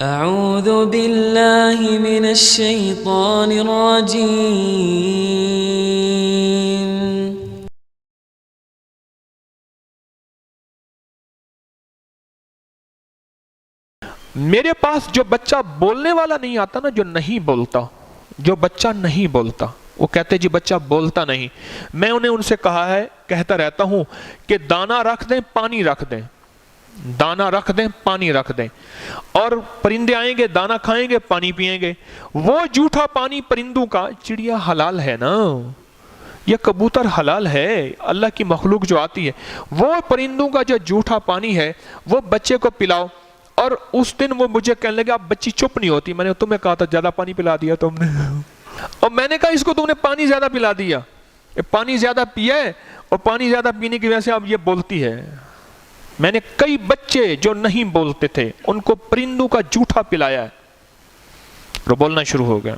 اعوذ باللہ من الشیطان الرجیم میرے پاس جو بچہ بولنے والا نہیں آتا نا، جو نہیں بولتا، جو بچہ نہیں بولتا، وہ کہتے جی بچہ بولتا نہیں، میں انہیں ان سے کہتا رہتا ہوں کہ دانہ رکھ دیں، پانی رکھ دیں، دانہ رکھ دیں، پانی رکھ دیں، اور پرندے آئیں گے، دانہ کھائیں گے، پانی پئیں گے۔ وہ جھوٹا پانی پرندوں کا، چڑیا حلال ہے نا، یہ کبوتر حلال ہے، اللہ کی مخلوق جو آتی ہے، وہ پرندوں کا جو جھوٹا پانی ہے وہ بچے کو پلاؤ۔ اور اس دن وہ مجھے کہنے لگے آپ بچی چپ نہیں ہوتی، میں نے تمہیں کہا تھا زیادہ پانی پلا دیا تم نے، اور میں نے کہا اس کو تم نے پانی زیادہ پلا دیا، پانی زیادہ پیا ہے، اور پانی زیادہ پینے کی وجہ سے اب یہ بولتی ہے۔ میں نے کئی بچے جو نہیں بولتے تھے ان کو پرندوں کا جھوٹا پلایا ہے، وہ بولنا شروع ہو گیا۔